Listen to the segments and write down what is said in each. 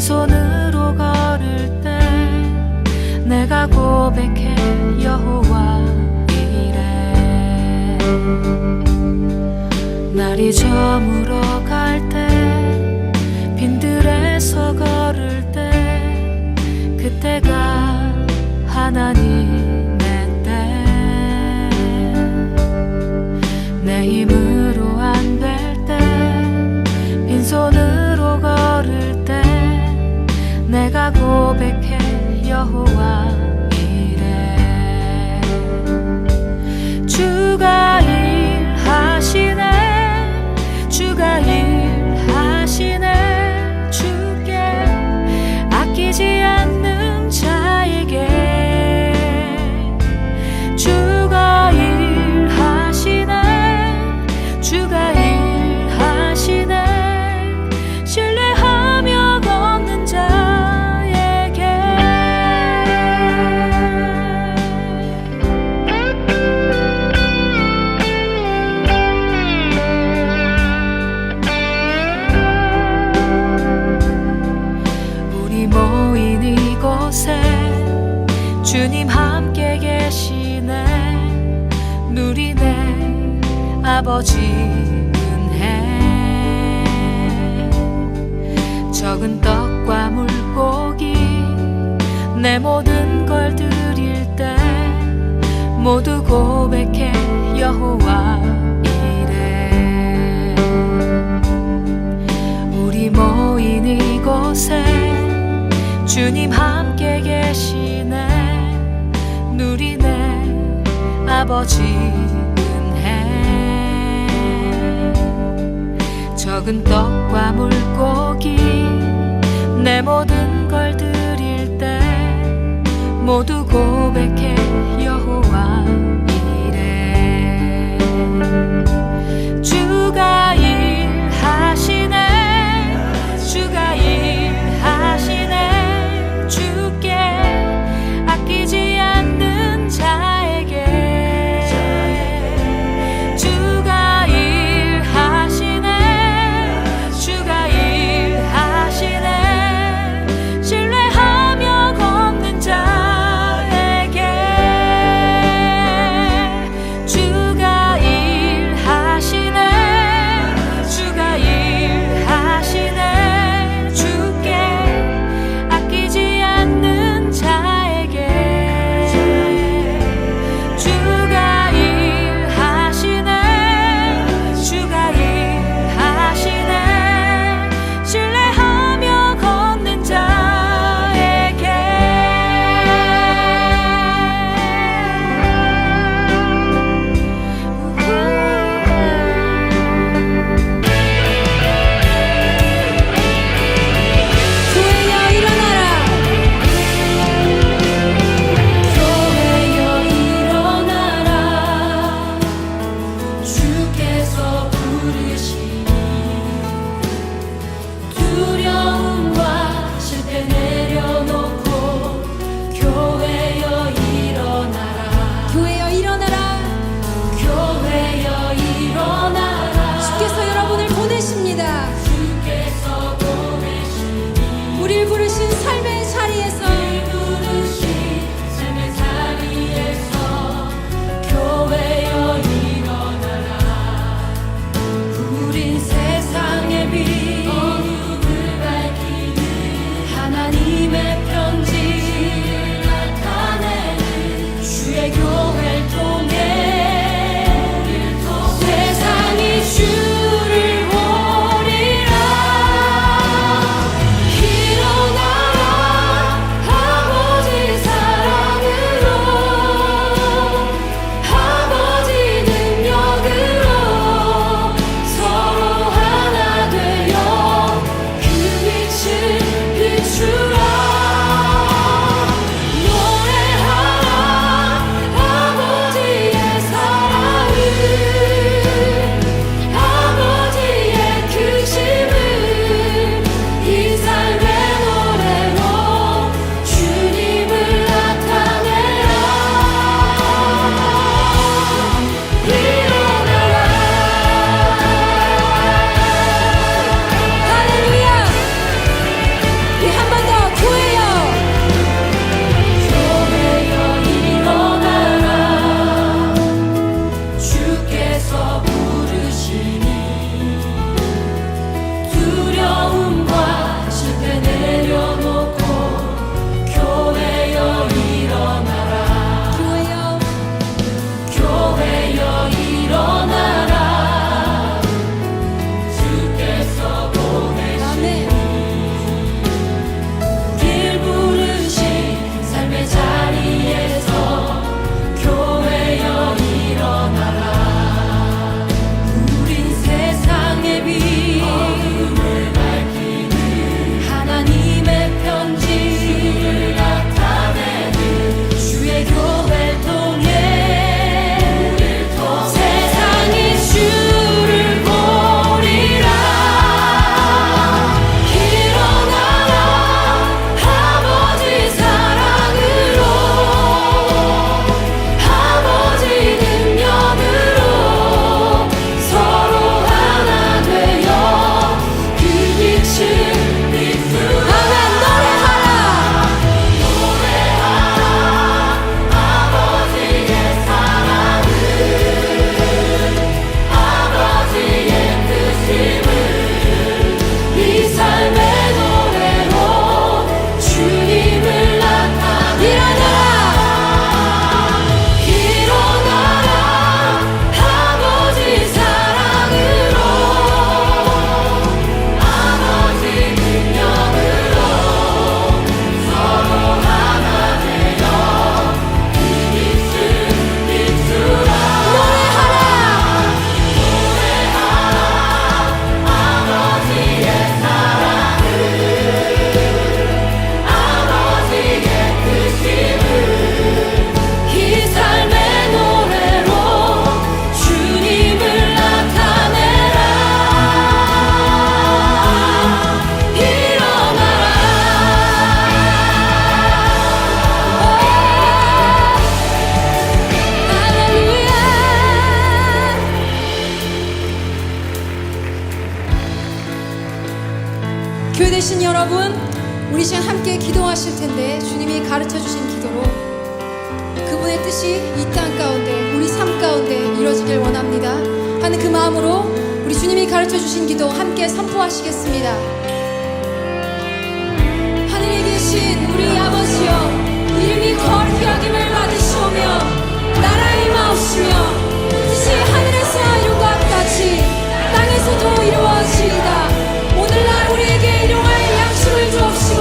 빈손으로 걸을 때 내가 고백해 여호와 이래. 날이 저물어 갈 때 빈들에서 걸을 때 그때가 하나님의 때. 내 힘으로 안 될 때 빈손으로 걸을 때 내가 고백해 여호와 이래. 주가 일하시네, 주가 일하시네. 주께 아끼지 않는 자에게 주가 일하시네, 주가 일하시네. 신뢰하며 걷는 자에게. 우리 모인 이곳에 주님 함께 계시네. 누리네 아버지 은혜. 적은 떡과 물고기 내 모든 걸 드릴 때 모두 고백해 여호와 이래. 우리 모인 이곳에 주님 함께 계시네. 누리네 아버지 은혜. 적은 떡과 물고기 내 모든 걸 드릴 때 모두 고백해 여호와 이래. 주가 일하시네, 주가 일하시네. 주께 아끼지 않는 자에게 주가 일하시네, 주가 일하시네. 신뢰하며 걷는 자에게 주가 일하시네, 계신 여러분, 우리 시간 함께 기도하실 텐데 주님이 가르쳐 주신 기도로 그분의 뜻이 이 땅 가운데, 우리 삶 가운데 이루어지길 원합니다 하는 그 마음으로 우리 주님이 가르쳐 주신 기도 함께 선포하시겠습니다. 하늘에 계신 우리 아버지여, 이름이 거룩히 여김을 받으시오며 나라의 임하옵시며 뜻이 하늘에서 이룬 것 같이 땅에서도 이루어지이다. 오늘날 우리에게 일용할 양식을 주옵시고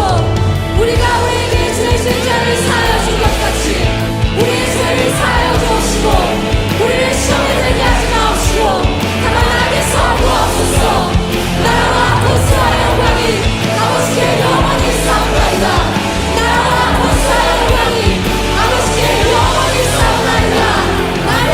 우리가 우리에게 죄진 자를 사하여 준 것 같이 우리의 죄를 사하여 주옵시고 우리를 시험에 들게 하지 마옵시고 다만 악에서 구하옵소서. 나라와 권세와 영광이 아버지께 영원히 싸우나이다. 나라와 권세와 영광이 아버지께 영원히 싸우나이다. 아멘.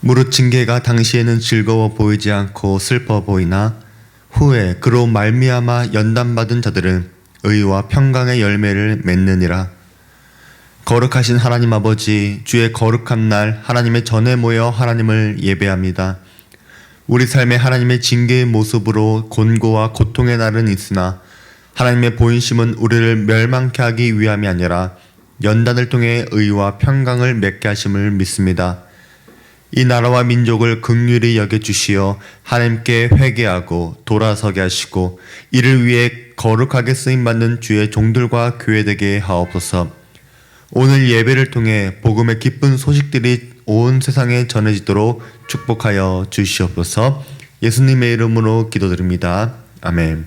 무릇 징계가 당시에는 즐거워 보이지 않고 슬퍼 보이나 후에 그로 말미암아 연단받은 자들은 의와 평강의 열매를 맺느니라. 거룩하신 하나님 아버지, 주의 거룩한 날 하나님의 전에 모여 하나님을 예배합니다. 우리 삶에 하나님의 징계의 모습으로 곤고와 고통의 날은 있으나 하나님의 보이심은 우리를 멸망케 하기 위함이 아니라 연단을 통해 의와 평강을 맺게 하심을 믿습니다. 이 나라와 민족을 긍휼히 여겨주시어 하나님께 회개하고 돌아서게 하시고 이를 위해 거룩하게 쓰임받는 주의 종들과 교회되게 하옵소서. 오늘 예배를 통해 복음의 기쁜 소식들이 온 세상에 전해지도록 축복하여 주시옵소서. 예수님의 이름으로 기도드립니다. 아멘.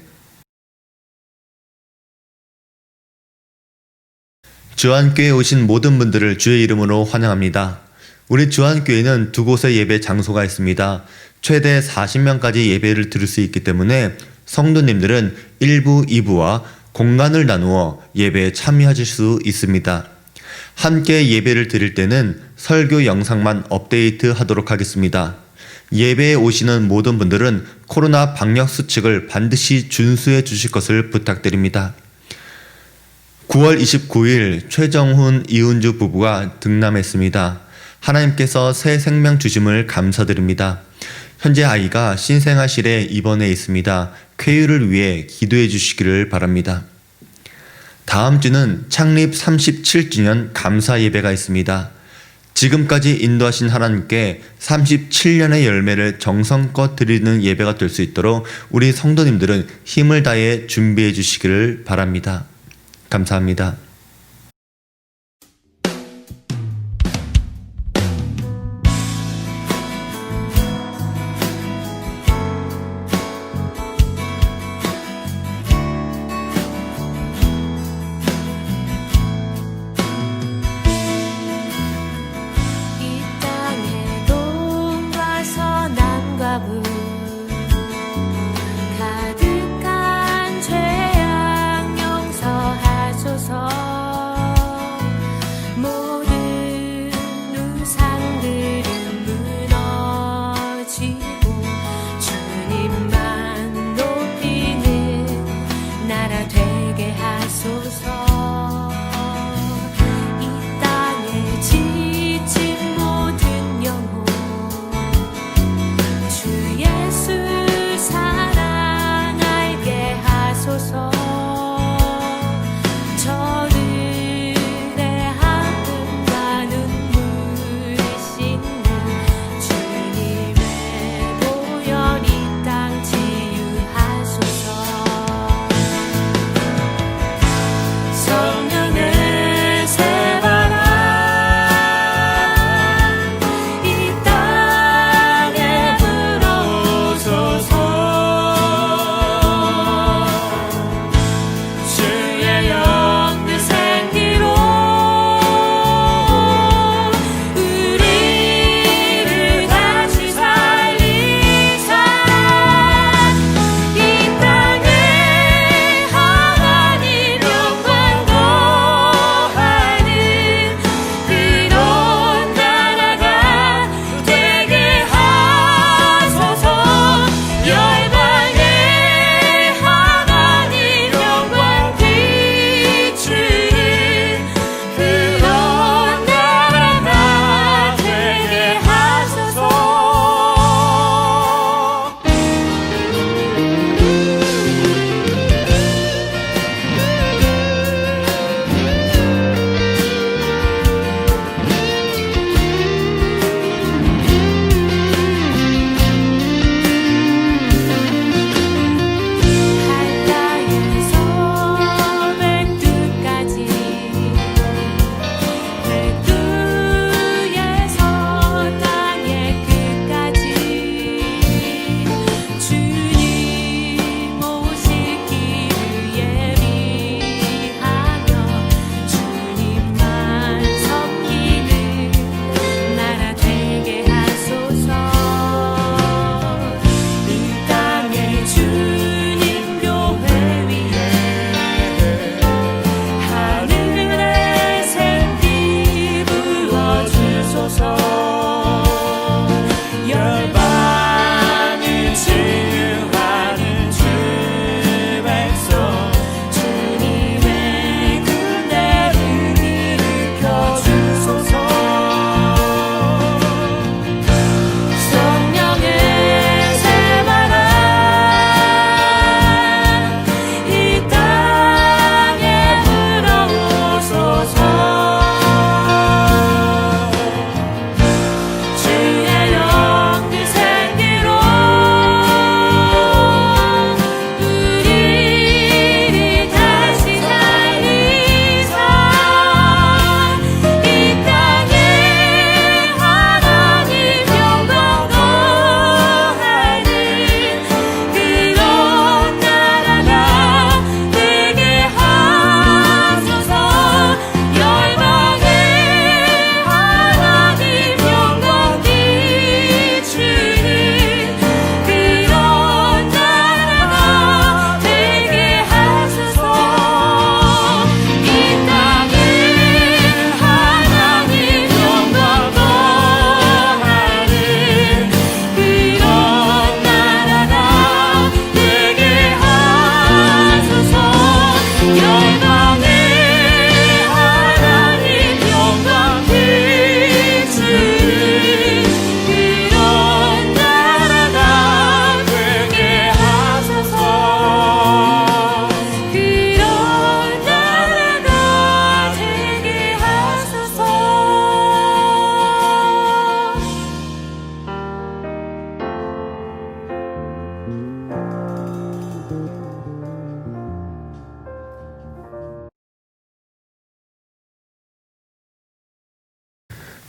주안교회에 오신 모든 분들을 주의 이름으로 환영합니다. 우리 주안교회는 두 곳의 예배 장소가 있습니다. 최대 40명까지 예배를 들을 수 있기 때문에 성도님들은 1부, 2부와 공간을 나누어 예배에 참여하실 수 있습니다. 함께 예배를 드릴 때는 설교 영상만 업데이트 하도록 하겠습니다. 예배에 오시는 모든 분들은 코로나 방역 수칙을 반드시 준수해 주실 것을 부탁드립니다. 9월 29일 최정훈, 이은주 부부가 등남했습니다. 하나님께서 새 생명 주심을 감사드립니다. 현재 아이가 신생아실에 입원해 있습니다. 쾌유를 위해 기도해 주시기를 바랍니다. 다음 주는 창립 37주년 감사 예배가 있습니다. 지금까지 인도하신 하나님께 37년의 열매를 정성껏 드리는 예배가 될 수 있도록 우리 성도님들은 힘을 다해 준비해 주시기를 바랍니다. 감사합니다. 이 땅에 돈과 선함과 부 가득한 죄악 용서하소서. 모든 우상들은 무너지고 주님만 높이는 나라 되게 하소서. 이 땅에 지친 모든 영혼 주의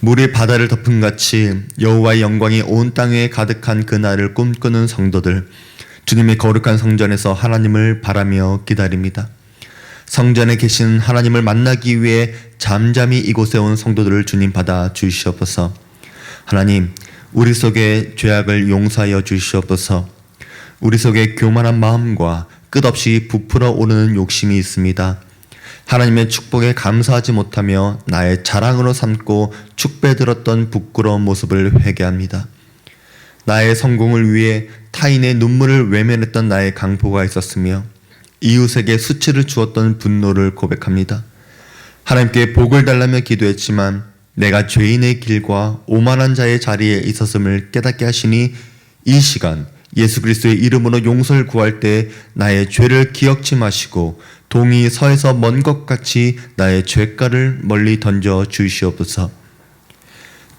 물이 바다를 덮은 같이 여호와의 영광이 온 땅에 가득한 그날을 꿈꾸는 성도들, 주님의 거룩한 성전에서 하나님을 바라며 기다립니다. 성전에 계신 하나님을 만나기 위해 잠잠히 이곳에 온 성도들을 주님 받아 주시옵소서. 하나님, 우리 속의 죄악을 용서하여 주시옵소서. 우리 속에 교만한 마음과 끝없이 부풀어 오르는 욕심이 있습니다. 하나님의 축복에 감사하지 못하며 나의 자랑으로 삼고 축배들었던 부끄러운 모습을 회개합니다. 나의 성공을 위해 타인의 눈물을 외면했던 나의 강포가 있었으며 이웃에게 수치를 주었던 분노를 고백합니다. 하나님께 복을 달라며 기도했지만 내가 죄인의 길과 오만한 자의 자리에 있었음을 깨닫게 하시니 이 시간 예수 그리스도의 이름으로 용서를 구할 때 나의 죄를 기억지 마시고 동이 서에서 먼 것 같이 나의 죄가를 멀리 던져 주시옵소서.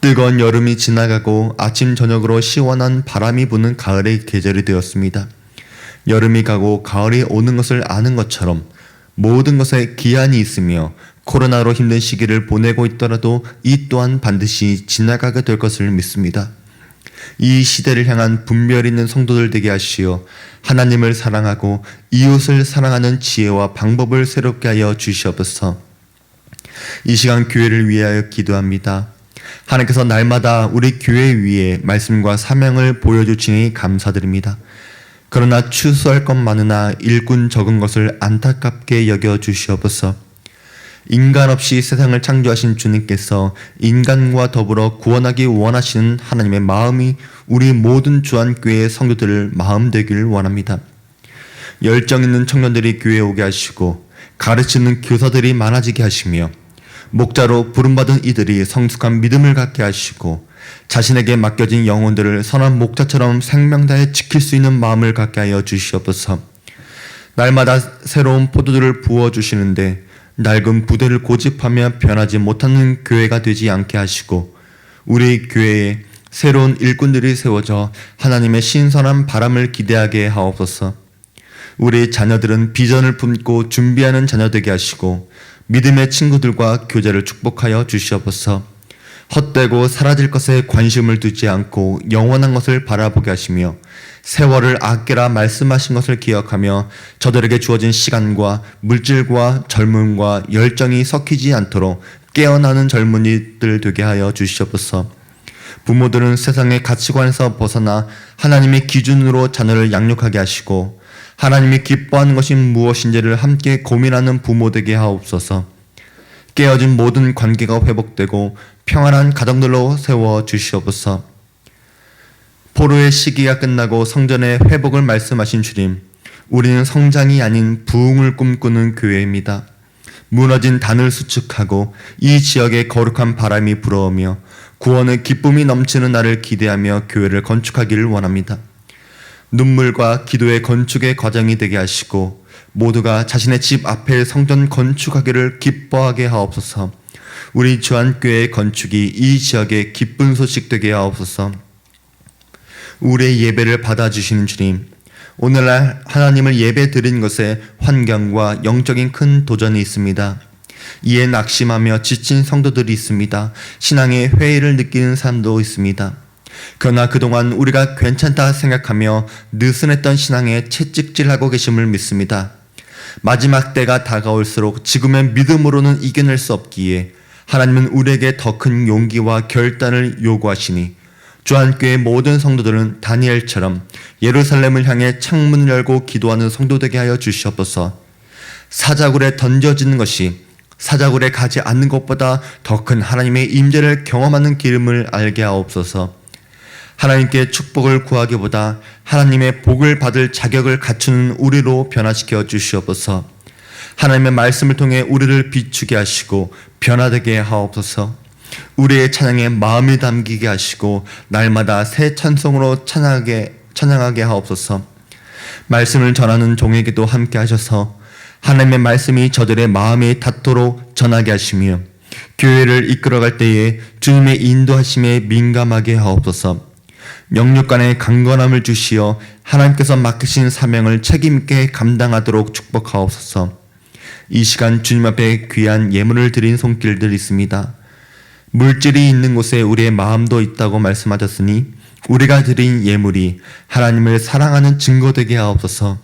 뜨거운 여름이 지나가고 아침 저녁으로 시원한 바람이 부는 가을의 계절이 되었습니다. 여름이 가고 가을이 오는 것을 아는 것처럼 모든 것에 기한이 있으며 코로나로 힘든 시기를 보내고 있더라도 이 또한 반드시 지나가게 될 것을 믿습니다. 이 시대를 향한 분별 있는 성도들 되게 하시어 하나님을 사랑하고 이웃을 사랑하는 지혜와 방법을 새롭게 하여 주시옵소서. 이 시간 교회를 위하여 기도합니다. 하나님께서 날마다 우리 교회 위에 말씀과 사명을 보여주시니 감사드립니다. 그러나 추수할 것 많으나 일꾼 적은 것을 안타깝게 여겨 주시옵소서. 인간 없이 세상을 창조하신 주님께서 인간과 더불어 구원하기 원하시는 하나님의 마음이 우리 모든 주안교회의 성도들을 마음 되기를 원합니다. 열정 있는 청년들이 교회에 오게 하시고 가르치는 교사들이 많아지게 하시며 목자로 부름받은 이들이 성숙한 믿음을 갖게 하시고 자신에게 맡겨진 영혼들을 선한 목자처럼 생명 다해 지킬 수 있는 마음을 갖게 하여 주시옵소서. 날마다 새로운 포도주를 부어주시는데 낡은 부대를 고집하며 변하지 못하는 교회가 되지 않게 하시고 우리 교회에 새로운 일꾼들이 세워져 하나님의 신선한 바람을 기대하게 하옵소서. 우리 자녀들은 비전을 품고 준비하는 자녀 되게 하시고 믿음의 친구들과 교제를 축복하여 주시옵소서. 헛되고 사라질 것에 관심을 두지 않고 영원한 것을 바라보게 하시며 세월을 아끼라 말씀하신 것을 기억하며 저들에게 주어진 시간과 물질과 젊음과 열정이 섞이지 않도록 깨어나는 젊은이들 되게 하여 주시옵소서. 부모들은 세상의 가치관에서 벗어나 하나님의 기준으로 자녀를 양육하게 하시고 하나님이 기뻐하는 것이 무엇인지를 함께 고민하는 부모 되게 하옵소서. 깨어진 모든 관계가 회복되고 평안한 가정들로 세워 주시옵소서. 포로의 시기가 끝나고 성전의 회복을 말씀하신 주님, 우리는 성장이 아닌 부흥을 꿈꾸는 교회입니다. 무너진 단을 수축하고 이 지역에 거룩한 바람이 불어오며 구원의 기쁨이 넘치는 날을 기대하며 교회를 건축하기를 원합니다. 눈물과 기도의 건축의 과정이 되게 하시고 모두가 자신의 집 앞에 성전 건축하기를 기뻐하게 하옵소서. 우리 주안교회의 건축이 이 지역의 기쁜 소식 되게 하옵소서. 우리의 예배를 받아주시는 주님, 오늘날 하나님을 예배 드린 것에 환경과 영적인 큰 도전이 있습니다. 이에 낙심하며 지친 성도들이 있습니다. 신앙의 회의를 느끼는 사람도 있습니다. 그러나 그동안 우리가 괜찮다 생각하며 느슨했던 신앙에 채찍질하고 계심을 믿습니다. 마지막 때가 다가올수록 지금의 믿음으로는 이겨낼 수 없기에 하나님은 우리에게 더 큰 용기와 결단을 요구하시니 주안교회 모든 성도들은 다니엘처럼 예루살렘을 향해 창문을 열고 기도하는 성도 되게 하여 주시옵소서. 사자굴에 던져지는 것이 사자굴에 가지 않는 것보다 더 큰 하나님의 임재를 경험하는 기름을 알게 하옵소서. 하나님께 축복을 구하기보다 하나님의 복을 받을 자격을 갖추는 우리로 변화시켜 주시옵소서. 하나님의 말씀을 통해 우리를 비추게 하시고 변화되게 하옵소서. 우리의 찬양에 마음이 담기게 하시고 날마다 새 찬송으로 찬양하게 하옵소서. 말씀을 전하는 종에게도 함께 하셔서 하나님의 말씀이 저들의 마음에 닿도록 전하게 하시며 교회를 이끌어갈 때에 주님의 인도하심에 민감하게 하옵소서. 영육간의 강건함을 주시어 하나님께서 맡기신 사명을 책임있게 감당하도록 축복하옵소서. 이 시간 주님 앞에 귀한 예물을 드린 손길들 있습니다. 물질이 있는 곳에 우리의 마음도 있다고 말씀하셨으니 우리가 드린 예물이 하나님을 사랑하는 증거 되게 하옵소서.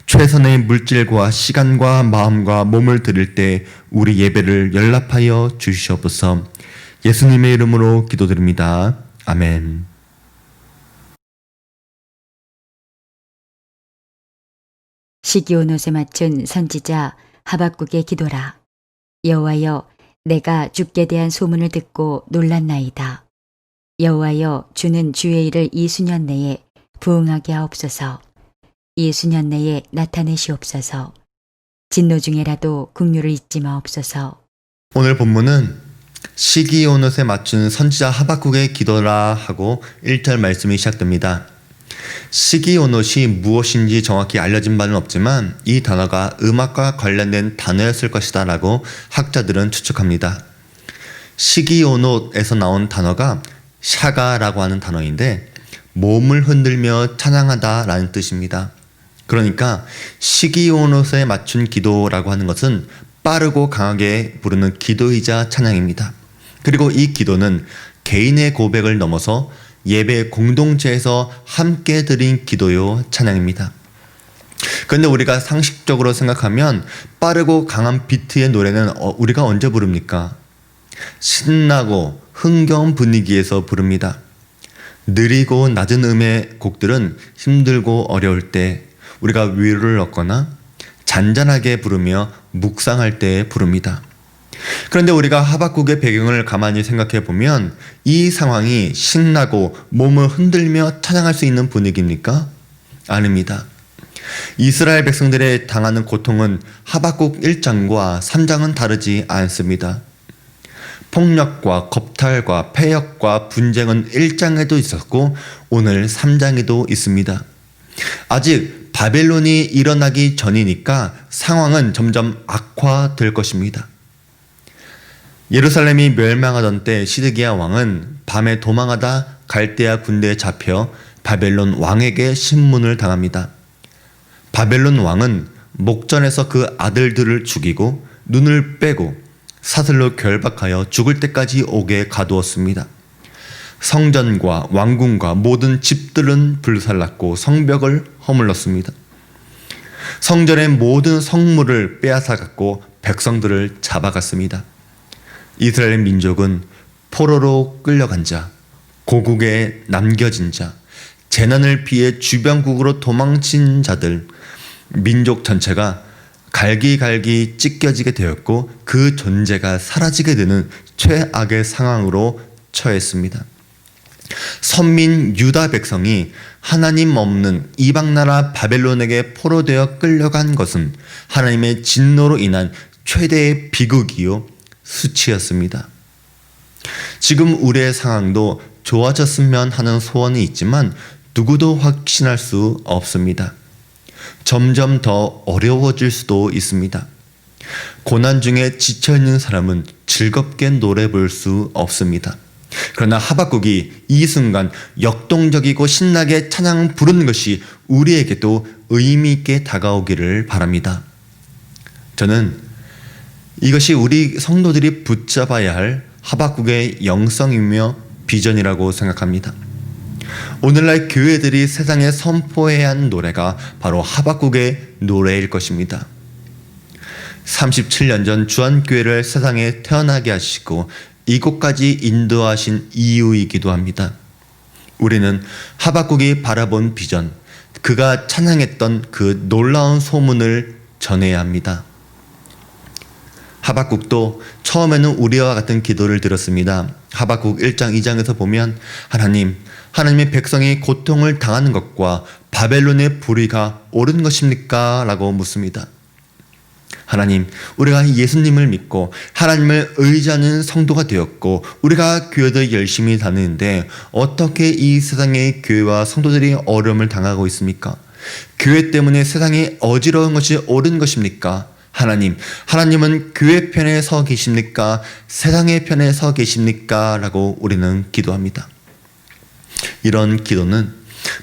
최선의 물질과 시간과 마음과 몸을 드릴 때 우리 예배를 연락하여 주시옵소서. 예수님의 이름으로 기도드립니다. 아멘. 시기온옷에 맞춘 선지자 하박국의 기도라. 여호와여, 내가 주께 대한 소문을 듣고 놀랐나이다. 여호와여, 주는 주의 일을 이 수년 내에 부응하게 하옵소서. 이 수년 내에 나타내시옵소서. 진노 중에라도 긍휼을 잊지 마옵소서. 오늘 본문은 시기온옷에 맞춘 선지자 하박국의 기도라 하고 1절 말씀이 시작됩니다. 시기온옷이 무엇인지 정확히 알려진 바는 없지만 이 단어가 음악과 관련된 단어였을 것이다 라고 학자들은 추측합니다. 시기온옷에서 나온 단어가 샤가라고 하는 단어인데 몸을 흔들며 찬양하다 라는 뜻입니다. 그러니까 시기온옷에 맞춘 기도라고 하는 것은 빠르고 강하게 부르는 기도이자 찬양입니다. 그리고 이 기도는 개인의 고백을 넘어서 예배 공동체에서 함께 드린 기도요 찬양입니다. 그런데 우리가 상식적으로 생각하면 빠르고 강한 비트의 노래는 우리가 언제 부릅니까? 신나고 흥겨운 분위기에서 부릅니다. 느리고 낮은 음의 곡들은 힘들고 어려울 때 우리가 위로를 얻거나 잔잔하게 부르며 묵상할 때 부릅니다. 그런데 우리가 하박국의 배경을 가만히 생각해 보면 이 상황이 신나고 몸을 흔들며 찬양할 수 있는 분위기입니까? 아닙니다. 이스라엘 백성들의 당하는 고통은 하박국 1장과 3장은 다르지 않습니다. 폭력과 겁탈과 폐역과 분쟁은 1장에도 있었고 오늘 3장에도 있습니다. 아직 바벨론이 일어나기 전이니까 상황은 점점 악화될 것입니다. 예루살렘이 멸망하던 때 시드기야 왕은 밤에 도망하다 갈대아 군대에 잡혀 바벨론 왕에게 신문을 당합니다. 바벨론 왕은 목전에서 그 아들들을 죽이고 눈을 빼고 사슬로 결박하여 죽을 때까지 옥에 가두었습니다. 성전과 왕궁과 모든 집들은 불살랐고 성벽을 허물렀습니다. 성전의 모든 성물을 빼앗아갔고 백성들을 잡아갔습니다. 이스라엘 민족은 포로로 끌려간 자, 고국에 남겨진 자, 재난을 피해 주변국으로 도망친 자들, 민족 전체가 갈기갈기 찢겨지게 되었고 그 존재가 사라지게 되는 최악의 상황으로 처했습니다. 선민 유다 백성이 하나님 없는 이방나라 바벨론에게 포로되어 끌려간 것은 하나님의 진노로 인한 최대의 비극이요 수치였습니다. 지금 우리의 상황도 좋아졌으면 하는 소원이 있지만 누구도 확신할 수 없습니다. 점점 더 어려워질 수도 있습니다. 고난 중에 지쳐있는 사람은 즐겁게 노래 부를 수 없습니다. 그러나 하박국이 이 순간 역동적이고 신나게 찬양 부르는 것이 우리에게도 의미 있게 다가오기를 바랍니다. 저는 이것이 우리 성도들이 붙잡아야 할 하박국의 영성이며 비전이라고 생각합니다. 오늘날 교회들이 세상에 선포해야 하는 노래가 바로 하박국의 노래일 것입니다. 37년 전 주한교회를 세상에 태어나게 하시고 이곳까지 인도하신 이유이기도 합니다. 우리는 하박국이 바라본 비전, 그가 찬양했던 그 놀라운 소문을 전해야 합니다. 하박국도 처음에는 우리와 같은 기도를 드렸습니다. 하박국 1장 2장에서 보면 하나님의 백성이 고통을 당하는 것과 바벨론의 불의가 옳은 것입니까? 라고 묻습니다. 하나님, 우리가 예수님을 믿고 하나님을 의지하는 성도가 되었고 우리가 교회도 열심히 다니는데 어떻게 이 세상의 교회와 성도들이 어려움을 당하고 있습니까? 교회 때문에 세상이 어지러운 것이 옳은 것입니까? 하나님은 교회 편에 서 계십니까? 세상의 편에 서 계십니까? 라고 우리는 기도합니다. 이런 기도는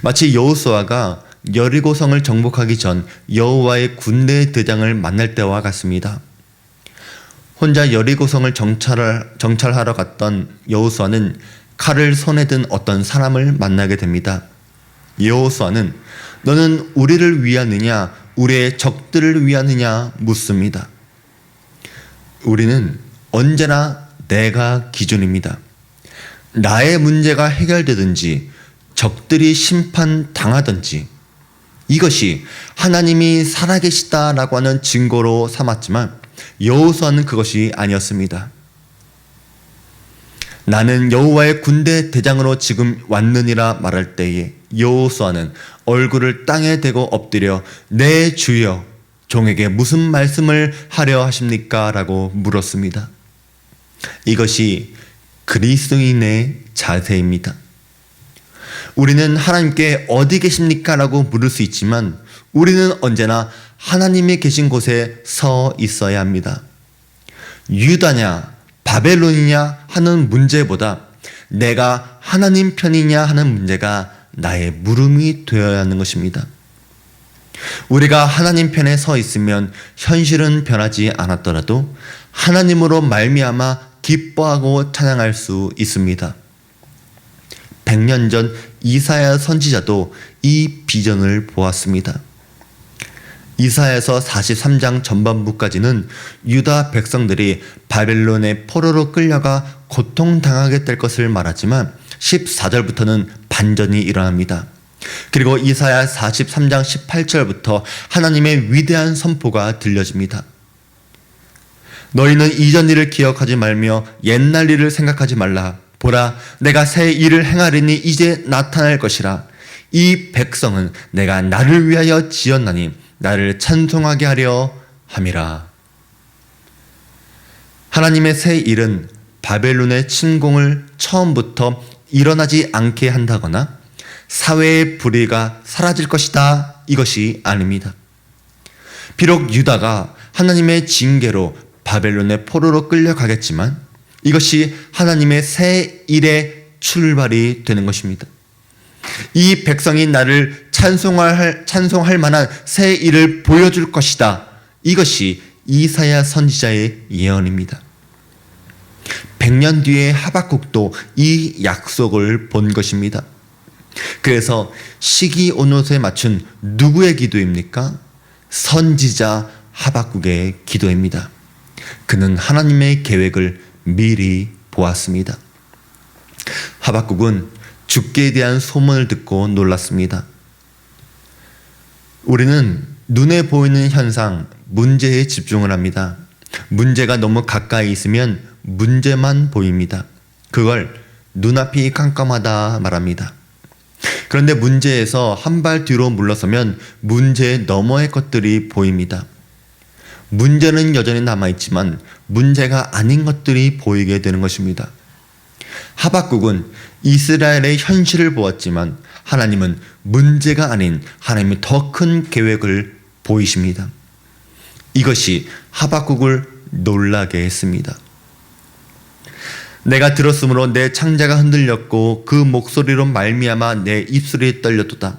마치 여호수아가 여리고성을 정복하기 전 여호와의 군대 대장을 만날 때와 같습니다. 혼자 여리고성을 정찰하러 갔던 여호수아는 칼을 손에 든 어떤 사람을 만나게 됩니다. 여호수아는 너는 우리를 위하느냐 우리의 적들을 위하느냐 묻습니다. 우리는 언제나 내가 기준입니다. 나의 문제가 해결되든지 적들이 심판당하든지 이것이 하나님이 살아계시다라고 하는 증거로 삼았지만 여호수아는 그것이 아니었습니다. 나는 여호와의 군대 대장으로 지금 왔느니라 말할 때에 여호수아는 얼굴을 땅에 대고 엎드려 내 주여 종에게 무슨 말씀을 하려 하십니까? 라고 물었습니다. 이것이 그리스도인의 자세입니다. 우리는 하나님께 어디 계십니까? 라고 물을 수 있지만 우리는 언제나 하나님이 계신 곳에 서 있어야 합니다. 유다냐 바벨론이냐 하는 문제보다 내가 하나님 편이냐 하는 문제가 나의 물음이 되어야 하는 것입니다. 우리가 하나님 편에 서 있으면 현실은 변하지 않았더라도 하나님으로 말미암아 기뻐하고 찬양할 수 있습니다. 100년 전 이사야 선지자도 이 비전을 보았습니다. 이사야서 43장 전반부까지는 유다 백성들이 바벨론의 포로로 끌려가 고통당하게 될 것을 말하지만 14절부터는 반전이 일어납니다. 그리고 이사야 43장 18절부터 하나님의 위대한 선포가 들려집니다. 너희는 이전 일을 기억하지 말며 옛날 일을 생각하지 말라. 보라, 내가 새 일을 행하리니 이제 나타날 것이라. 이 백성은 내가 나를 위하여 지었나니 나를 찬송하게 하려 함이라. 하나님의 새 일은 바벨론의 침공을 처음부터 일어나지 않게 한다거나 사회의 불의가 사라질 것이다 이것이 아닙니다. 비록 유다가 하나님의 징계로 바벨론의 포로로 끌려가겠지만 이것이 하나님의 새 일의 출발이 되는 것입니다. 이 백성이 나를 찬송할 만한 새 일을 보여줄 것이다. 이것이 이사야 선지자의 예언입니다. 100년 뒤에 하박국도 이 약속을 본 것입니다. 그래서 시기 온옷에 맞춘 누구의 기도입니까? 선지자 하박국의 기도입니다. 그는 하나님의 계획을 미리 보았습니다. 하박국은 죽게 대한 소문을 듣고 놀랐습니다. 우리는 눈에 보이는 현상, 문제에 집중을 합니다. 문제가 너무 가까이 있으면 문제만 보입니다. 그걸 눈앞이 깜깜하다 말합니다. 그런데 문제에서 한 발 뒤로 물러서면 문제 너머의 것들이 보입니다. 문제는 여전히 남아있지만 문제가 아닌 것들이 보이게 되는 것입니다. 하박국은 이스라엘의 현실을 보았지만 하나님은 문제가 아닌 하나님의 더 큰 계획을 보이십니다. 이것이 하박국을 놀라게 했습니다. 내가 들었으므로 내 창자가 흔들렸고 그 목소리로 말미암아 내 입술이 떨렸도다.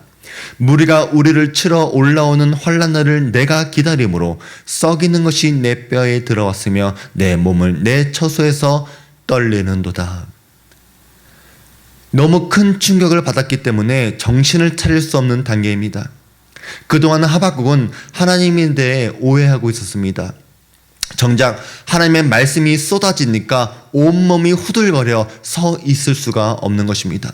무리가 우리를 치러 올라오는 환난을 내가 기다림으로 썩이는 것이 내 뼈에 들어왔으며 내 몸을 내 처소에서 떨리는도다. 너무 큰 충격을 받았기 때문에 정신을 차릴 수 없는 단계입니다. 그동안 하박국은 하나님에 대해 오해하고 있었습니다. 정작 하나님의 말씀이 쏟아지니까 온몸이 후들거려 서 있을 수가 없는 것입니다.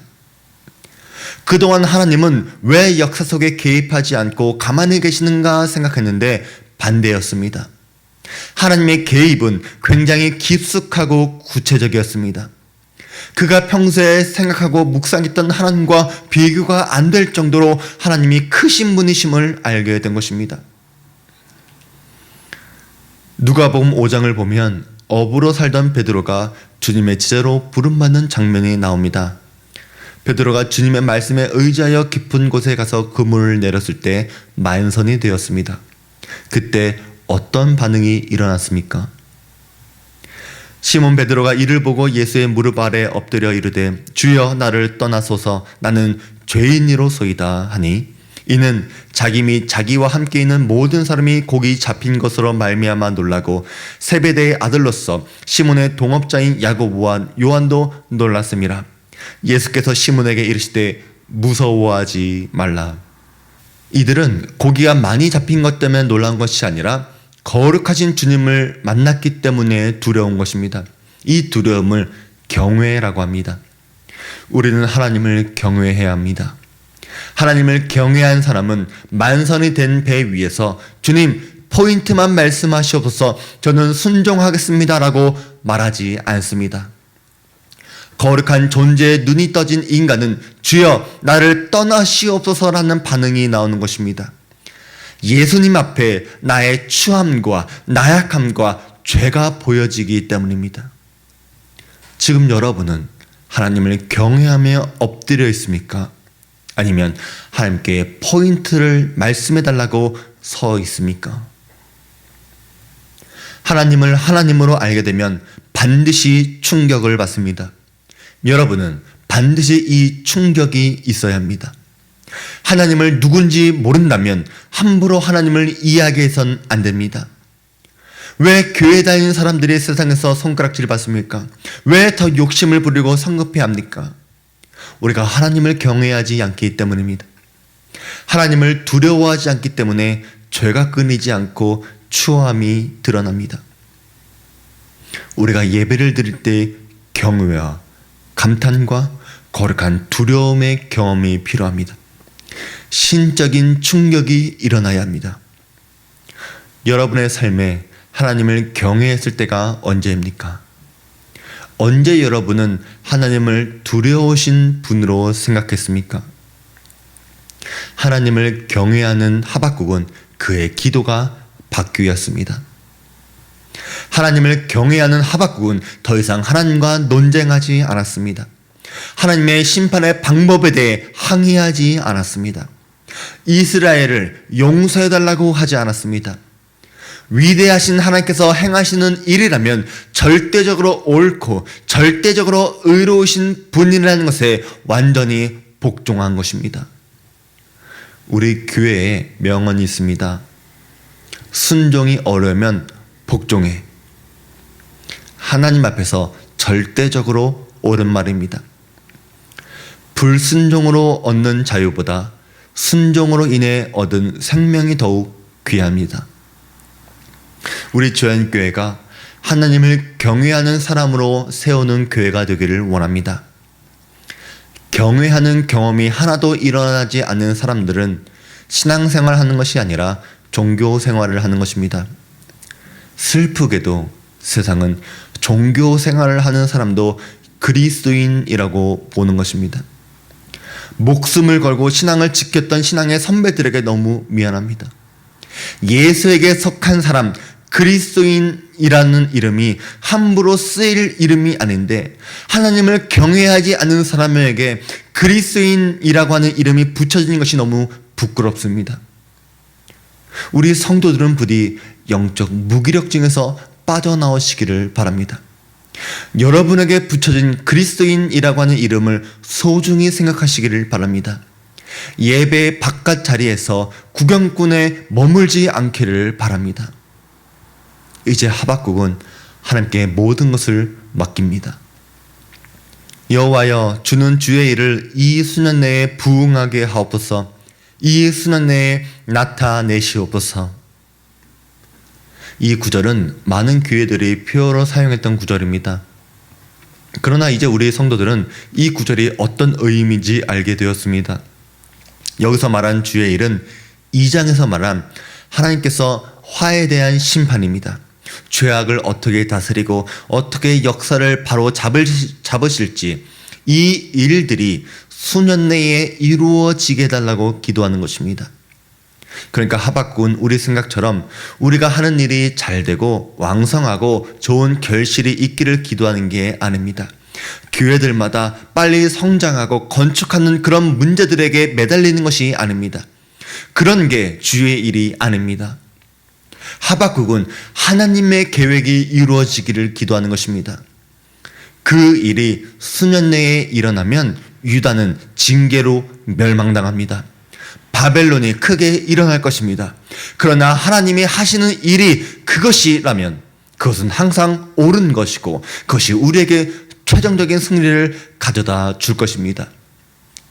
그동안 하나님은 왜 역사 속에 개입하지 않고 가만히 계시는가 생각했는데 반대였습니다. 하나님의 개입은 굉장히 깊숙하고 구체적이었습니다. 그가 평소에 생각하고 묵상했던 하나님과 비교가 안 될 정도로 하나님이 크신 분이심을 알게 된 것입니다. 누가복음 5장을 보면 어부로 살던 베드로가 주님의 제자로 부름받는 장면이 나옵니다. 베드로가 주님의 말씀에 의지하여 깊은 곳에 가서 그물을 내렸을 때 만선이 되었습니다. 그때 어떤 반응이 일어났습니까? 시몬 베드로가 이를 보고 예수의 무릎 아래 엎드려 이르되 주여 나를 떠나소서 나는 죄인이로소이다 하니 이는 자기 및 자기와 함께 있는 모든 사람이 곡이 잡힌 것으로 말미암아 놀라고 세베대의 아들로서 시몬의 동업자인 야고보와 요한도 놀랐음이라. 예수께서 시몬에게 이르시되 무서워하지 말라. 이들은 고기가 많이 잡힌 것 때문에 놀란 것이 아니라 거룩하신 주님을 만났기 때문에 두려운 것입니다. 이 두려움을 경외라고 합니다. 우리는 하나님을 경외해야 합니다. 하나님을 경외한 사람은 만선이 된 배 위에서 주님 포인트만 말씀하시옵소서 저는 순종하겠습니다 라고 말하지 않습니다. 거룩한 존재에 눈이 떠진 인간은 주여 나를 떠나시옵소서라는 반응이 나오는 것입니다. 예수님 앞에 나의 추함과 나약함과 죄가 보여지기 때문입니다. 지금 여러분은 하나님을 경외하며 엎드려 있습니까? 아니면 하나님께 포인트를 말씀해 달라고 서 있습니까? 하나님을 하나님으로 알게 되면 반드시 충격을 받습니다. 여러분은 반드시 이 충격이 있어야 합니다. 하나님을 누군지 모른다면 함부로 하나님을 이야기해선 안 됩니다. 왜 교회 다니는 사람들이 세상에서 손가락질을 받습니까? 왜 더 욕심을 부리고 성급해야 합니까? 우리가 하나님을 경외하지 않기 때문입니다. 하나님을 두려워하지 않기 때문에 죄가 끊이지 않고 추함이 드러납니다. 우리가 예배를 드릴 때 경외와 감탄과 거룩한 두려움의 경험이 필요합니다. 신적인 충격이 일어나야 합니다. 여러분의 삶에 하나님을 경외했을 때가 언제입니까? 언제 여러분은 하나님을 두려우신 분으로 생각했습니까? 하나님을 경외하는 하박국은 그의 기도가 바뀌었습니다. 하나님을 경외하는 하박국은 더 이상 하나님과 논쟁하지 않았습니다. 하나님의 심판의 방법에 대해 항의하지 않았습니다. 이스라엘을 용서해달라고 하지 않았습니다. 위대하신 하나님께서 행하시는 일이라면 절대적으로 옳고 절대적으로 의로우신 분이라는 것에 완전히 복종한 것입니다. 우리 교회에 명언이 있습니다. 순종이 어려우면 복종해. 하나님 앞에서 절대적으로 옳은 말입니다. 불순종으로 얻는 자유보다 순종으로 인해 얻은 생명이 더욱 귀합니다. 우리 조연교회가 하나님을 경외하는 사람으로 세우는 교회가 되기를 원합니다. 경외하는 경험이 하나도 일어나지 않는 사람들은 신앙생활을 하는 것이 아니라 종교생활을 하는 것입니다. 슬프게도 세상은 종교생활을 하는 사람도 그리스도인이라고 보는 것입니다. 목숨을 걸고 신앙을 지켰던 신앙의 선배들에게 너무 미안합니다. 예수에게 속한 사람, 그리스도인이라는 이름이 함부로 쓰일 이름이 아닌데 하나님을 경외하지 않는 사람에게 그리스도인이라고 하는 이름이 붙여지는 것이 너무 부끄럽습니다. 우리 성도들은 부디 영적 무기력증에서 빠져나오시기를 바랍니다. 여러분에게 붙여진 그리스도인이라고 하는 이름을 소중히 생각하시기를 바랍니다. 예배 바깥 자리에서 구경꾼에 머물지 않기를 바랍니다. 이제 하박국은 하나님께 모든 것을 맡깁니다. 여호와여 주는 주의 일을 이 수년 내에 부응하게 하옵소서. 이 수년 내에 나타내시옵소서. 이 구절은 많은 교회들이 표어로 사용했던 구절입니다. 그러나 이제 우리 성도들은 이 구절이 어떤 의미인지 알게 되었습니다. 여기서 말한 주의 일은 2장에서 말한 하나님께서 화에 대한 심판입니다. 죄악을 어떻게 다스리고 어떻게 역사를 바로 잡으실지 이 일들이 수년 내에 이루어지게 해달라고 기도하는 것입니다. 그러니까 하박국은 우리 생각처럼 우리가 하는 일이 잘 되고 왕성하고 좋은 결실이 있기를 기도하는 게 아닙니다. 교회들마다 빨리 성장하고 건축하는 그런 문제들에게 매달리는 것이 아닙니다. 그런 게 주의 일이 아닙니다. 하박국은 하나님의 계획이 이루어지기를 기도하는 것입니다. 그 일이 수년 내에 일어나면 유다는 징계로 멸망당합니다. 바벨론이 크게 일어날 것입니다. 그러나 하나님이 하시는 일이 그것이라면 그것은 항상 옳은 것이고 그것이 우리에게 최종적인 승리를 가져다 줄 것입니다.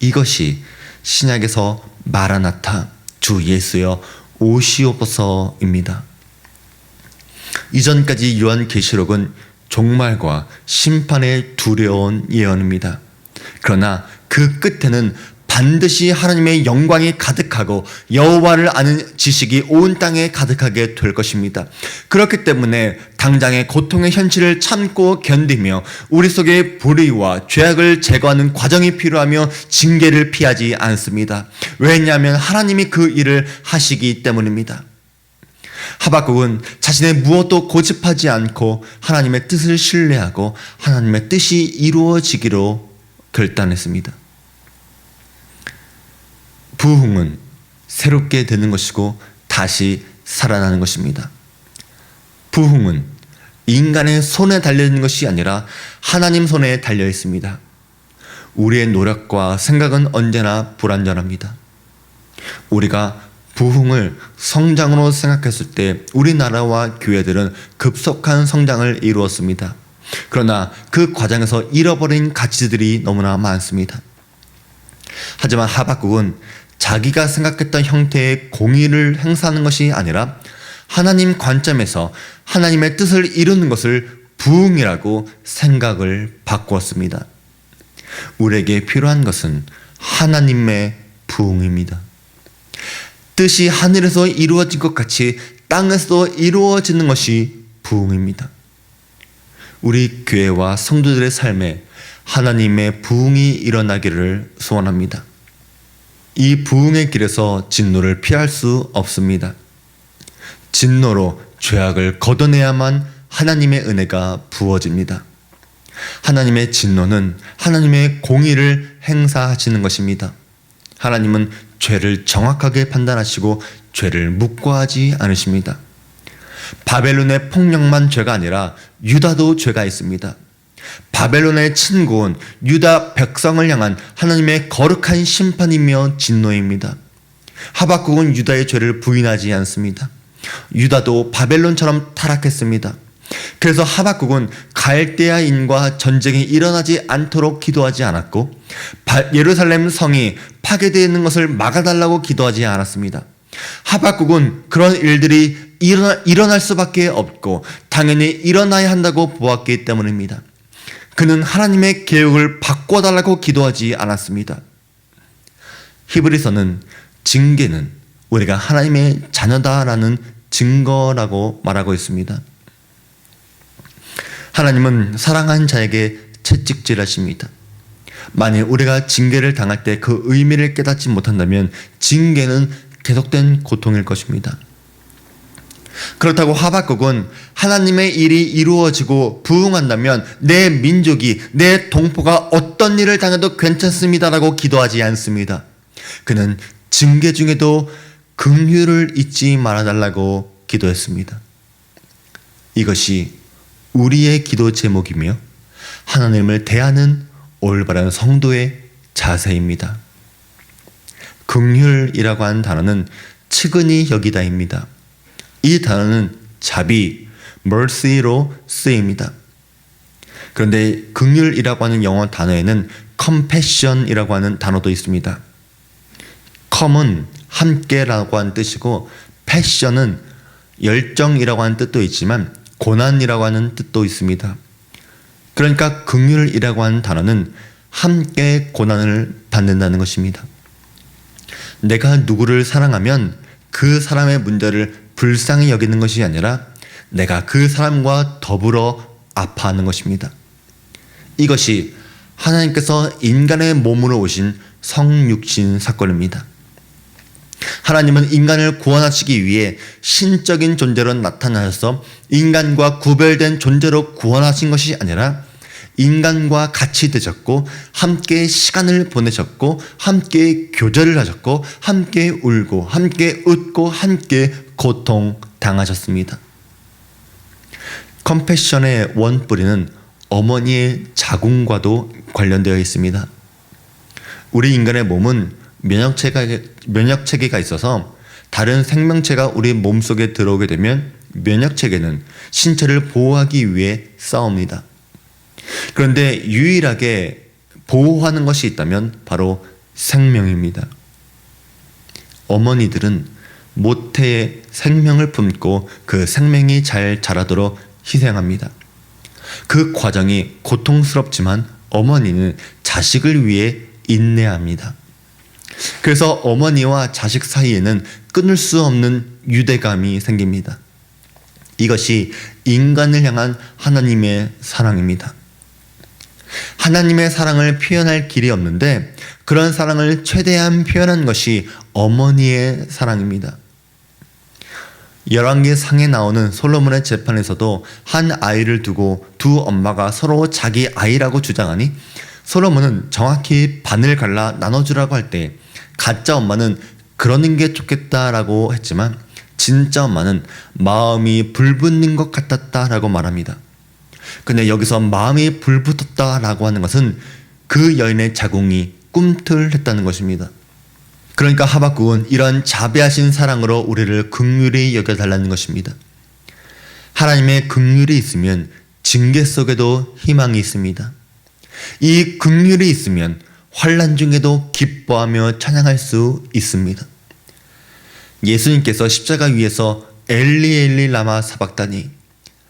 이것이 신약에서 마라나타 주 예수여 오시옵소서입니다. 이전까지 요한계시록은 종말과 심판의 두려운 예언입니다. 그러나 그 끝에는 반드시 하나님의 영광이 가득하고 여호와를 아는 지식이 온 땅에 가득하게 될 것입니다. 그렇기 때문에 당장의 고통의 현실을 참고 견디며 우리 속의 불의와 죄악을 제거하는 과정이 필요하며 징계를 피하지 않습니다. 왜냐하면 하나님이 그 일을 하시기 때문입니다. 하박국은 자신의 무엇도 고집하지 않고 하나님의 뜻을 신뢰하고 하나님의 뜻이 이루어지기로 결단했습니다. 부흥은 새롭게 되는 것이고 다시 살아나는 것입니다. 부흥은 인간의 손에 달려있는 것이 아니라 하나님 손에 달려 있습니다. 우리의 노력과 생각은 언제나 불완전합니다. 우리가 부흥을 성장으로 생각했을 때 우리나라와 교회들은 급속한 성장을 이루었습니다. 그러나 그 과정에서 잃어버린 가치들이 너무나 많습니다. 하지만 하박국은 자기가 생각했던 형태의 공의를 행사하는 것이 아니라 하나님 관점에서 하나님의 뜻을 이루는 것을 부흥이라고 생각을 바꾸었습니다. 우리에게 필요한 것은 하나님의 부흥입니다. 뜻이 하늘에서 이루어진 것 같이 땅에서도 이루어지는 것이 부흥입니다. 우리 교회와 성도들의 삶에 하나님의 부흥이 일어나기를 소원합니다. 이 부흥의 길에서 진노를 피할 수 없습니다. 진노로 죄악을 걷어내야만 하나님의 은혜가 부어집니다. 하나님의 진노는 하나님의 공의를 행사하시는 것입니다. 하나님은 죄를 정확하게 판단하시고 죄를 묵과하지 않으십니다. 바벨론의 폭력만 죄가 아니라 유다도 죄가 있습니다. 바벨론의 침공은 유다 백성을 향한 하나님의 거룩한 심판이며 진노입니다. 하박국은 유다의 죄를 부인하지 않습니다. 유다도 바벨론처럼 타락했습니다. 그래서 하박국은 갈대아인과 전쟁이 일어나지 않도록 기도하지 않았고 예루살렘 성이 파괴되는 것을 막아달라고 기도하지 않았습니다. 하박국은 그런 일들이 일어날 수밖에 없고 당연히 일어나야 한다고 보았기 때문입니다. 그는 하나님의 계획을 바꿔달라고 기도하지 않았습니다. 히브리서는 징계는 우리가 하나님의 자녀다라는 증거라고 말하고 있습니다. 하나님은 사랑한 자에게 채찍질하십니다. 만일 우리가 징계를 당할 때 그 의미를 깨닫지 못한다면 징계는 계속된 고통일 것입니다. 그렇다고 하박국은 하나님의 일이 이루어지고 부흥한다면 내 민족이, 내 동포가 어떤 일을 당해도 괜찮습니다라고 기도하지 않습니다. 그는 징계 중에도 긍휼을 잊지 말아달라고 기도했습니다. 이것이 우리의 기도 제목이며 하나님을 대하는 올바른 성도의 자세입니다. 긍휼이라고 하는 단어는 측은히 여기다입니다. 이 단어는 자비, mercy로 쓰입니다. 그런데 긍휼이라고 하는 영어 단어에는 compassion이라고 하는 단어도 있습니다. come은 함께라고 하는 뜻이고 passion은 열정이라고 하는 뜻도 있지만 고난이라고 하는 뜻도 있습니다. 그러니까 긍휼이라고 하는 단어는 함께 고난을 받는다는 것입니다. 내가 누구를 사랑하면 그 사람의 문제를 불쌍히 여기는 것이 아니라 내가 그 사람과 더불어 아파하는 것입니다. 이것이 하나님께서 인간의 몸으로 오신 성육신 사건입니다. 하나님은 인간을 구원하시기 위해 신적인 존재로 나타나셔서 인간과 구별된 존재로 구원하신 것이 아니라 인간과 같이 되셨고 함께 시간을 보내셨고 함께 교제를 하셨고 함께 울고 함께 웃고 함께 고통당하셨습니다. 컴패션의 원뿌리는 어머니의 자궁과도 관련되어 있습니다. 우리 인간의 몸은 면역체계가 있어서 다른 생명체가 우리 몸속에 들어오게 되면 면역체계는 신체를 보호하기 위해 싸웁니다. 그런데 유일하게 보호하는 것이 있다면 바로 생명입니다. 어머니들은 모태에 생명을 품고 그 생명이 잘 자라도록 희생합니다. 그 과정이 고통스럽지만 어머니는 자식을 위해 인내합니다. 그래서 어머니와 자식 사이에는 끊을 수 없는 유대감이 생깁니다. 이것이 인간을 향한 하나님의 사랑입니다. 하나님의 사랑을 표현할 길이 없는데 그런 사랑을 최대한 표현한 것이 어머니의 사랑입니다. 열왕기상에 나오는 솔로몬의 재판에서도 한 아이를 두고 두 엄마가 서로 자기 아이라고 주장하니 솔로몬은 정확히 반을 갈라 나눠주라고 할 때 가짜 엄마는 그러는 게 좋겠다라고 했지만 진짜 엄마는 마음이 불붙는 것 같았다라고 말합니다. 근데 여기서 마음이 불붙었다라고 하는 것은 그 여인의 자궁이 꿈틀했다는 것입니다. 그러니까 하박국은 이런 자비하신 사랑으로 우리를 긍휼히 여겨달라는 것입니다. 하나님의 긍휼이 있으면 징계 속에도 희망이 있습니다. 이 긍휼이 있으면 환난 중에도 기뻐하며 찬양할 수 있습니다. 예수님께서 십자가 위에서 엘리 엘리 라마 사박다니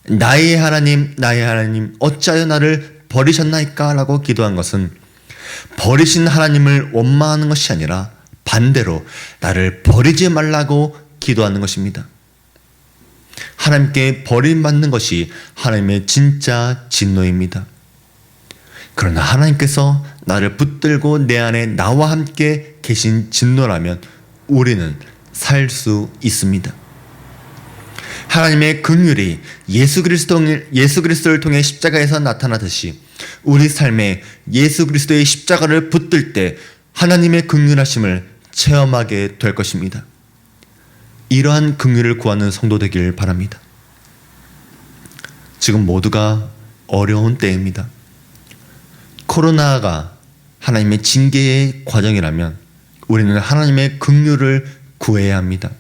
나의 하나님 어찌하여 나를 버리셨나이까 라고 기도한 것은 버리신 하나님을 원망하는 것이 아니라 반대로 나를 버리지 말라고 기도하는 것입니다. 하나님께 버림받는 것이 하나님의 진짜 진노입니다. 그러나 하나님께서 나를 붙들고 내 안에 나와 함께 계신 진노라면 우리는 살 수 있습니다. 하나님의 긍휼이 예수 그리스도를 통해 십자가에서 나타나듯이 우리 삶에 예수 그리스도의 십자가를 붙들 때 하나님의 긍휼하심을 체험하게 될 것입니다. 이러한 긍휼을 구하는 성도 되길 바랍니다. 지금 모두가 어려운 때입니다. 코로나가 하나님의 징계의 과정이라면 우리는 하나님의 긍휼을 구해야 합니다.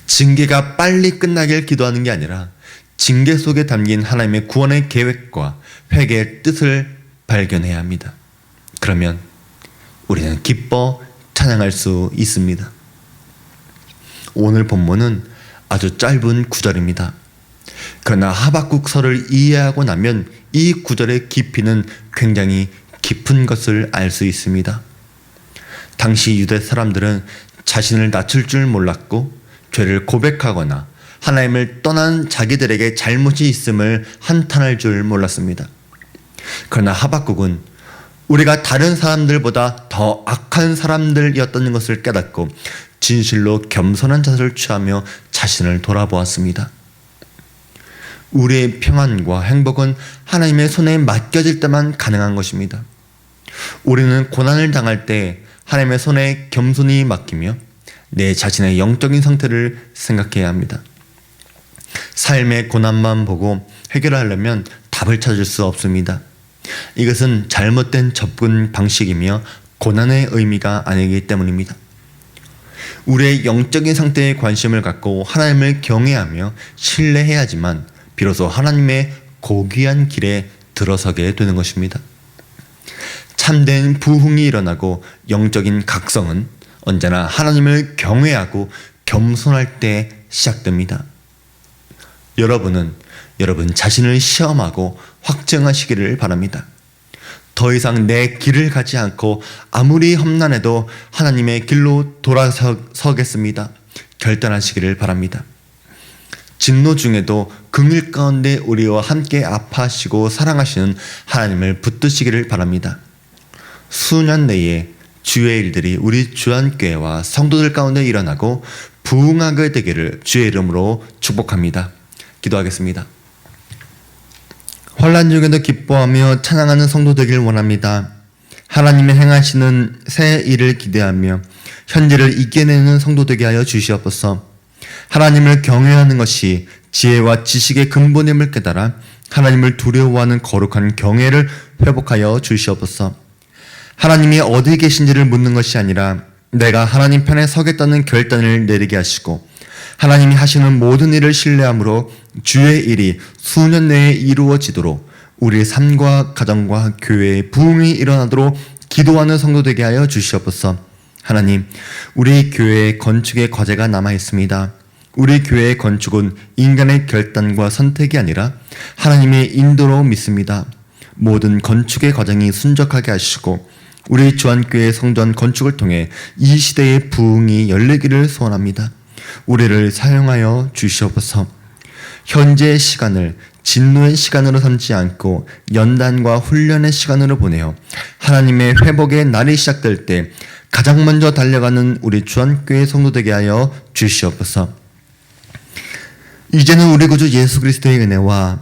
징계가 빨리 끝나길 기도하는 게 아니라 징계 속에 담긴 하나님의 구원의 계획과 회개의 뜻을 발견해야 합니다. 그러면 우리는 기뻐 찬양할 수 있습니다. 오늘 본문은 아주 짧은 구절입니다. 그러나 하박국서를 이해하고 나면 이 구절의 깊이는 굉장히 깊은 것을 알 수 있습니다. 당시 유대 사람들은 자신을 낮출 줄 몰랐고 죄를 고백하거나 하나님을 떠난 자기들에게 잘못이 있음을 한탄할 줄 몰랐습니다. 그러나 하박국은 우리가 다른 사람들보다 더 악한 사람들이었다는 것을 깨닫고 진실로 겸손한 자세를 취하며 자신을 돌아보았습니다. 우리의 평안과 행복은 하나님의 손에 맡겨질 때만 가능한 것입니다. 우리는 고난을 당할 때 하나님의 손에 겸손히 맡기며 내 자신의 영적인 상태를 생각해야 합니다. 삶의 고난만 보고 해결하려면 답을 찾을 수 없습니다. 이것은 잘못된 접근 방식이며 고난의 의미가 아니기 때문입니다. 우리의 영적인 상태에 관심을 갖고 하나님을 경외하며 신뢰해야지만 비로소 하나님의 고귀한 길에 들어서게 되는 것입니다. 참된 부흥이 일어나고 영적인 각성은 언제나 하나님을 경외하고 겸손할 때 시작됩니다. 여러분은 여러분 자신을 시험하고 확증하시기를 바랍니다. 더 이상 내 길을 가지 않고 아무리 험난해도 하나님의 길로 돌아서겠습니다. 결단하시기를 바랍니다. 진노 중에도 긍휼 가운데 우리와 함께 아파하시고 사랑하시는 하나님을 붙드시기를 바랍니다. 수년 내에 주의 일들이 우리 주안교회와 성도들 가운데 일어나고 부흥하게 되기를 주의 이름으로 축복합니다. 기도하겠습니다. 환난 중에도 기뻐하며 찬양하는 성도 되길 원합니다. 하나님의 행하시는 새 일을 기대하며 현재를 이겨내는 성도 되게 하여 주시옵소서. 하나님을 경외하는 것이 지혜와 지식의 근본임을 깨달아 하나님을 두려워하는 거룩한 경외를 회복하여 주시옵소서. 하나님이 어디 계신지를 묻는 것이 아니라 내가 하나님 편에 서겠다는 결단을 내리게 하시고 하나님이 하시는 모든 일을 신뢰함으로 주의 일이 수년 내에 이루어지도록 우리의 삶과 가정과 교회의 부흥이 일어나도록 기도하는 성도 되게 하여 주시옵소서. 하나님, 우리 교회의 건축의 과제가 남아 있습니다. 우리 교회의 건축은 인간의 결단과 선택이 아니라 하나님의 인도로 믿습니다. 모든 건축의 과정이 순적하게 하시고 우리 주안교회 성전 건축을 통해 이 시대의 부흥이 열리기를 소원합니다. 우리를 사용하여 주시옵소서. 현재의 시간을 진노의 시간으로 삼지 않고 연단과 훈련의 시간으로 보내어 하나님의 회복의 날이 시작될 때 가장 먼저 달려가는 우리 주안교회 성도 되게 하여 주시옵소서. 이제는 우리 구주 예수 그리스도의 은혜와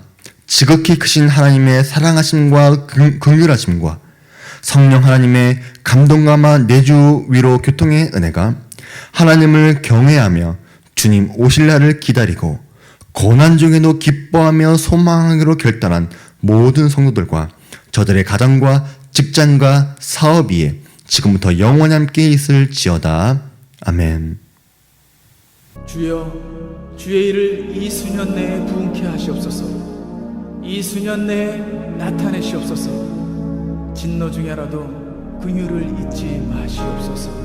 지극히 크신 하나님의 사랑하심과 긍휼하심과 성령 하나님의 감동감화 내주 위로 교통의 은혜가 하나님을 경외하며 주님 오실 날을 기다리고 고난 중에도 기뻐하며 소망하기로 결단한 모든 성도들과 저들의 가정과 직장과 사업 위에 지금부터 영원히 함께 있을지어다. 아멘. 주여, 주의 일을 이 수년 내에 부흥케 하시옵소서. 이 수년 내에 나타내시옵소서. 진노 중에라도 긍휼을 잊지 마시옵소서.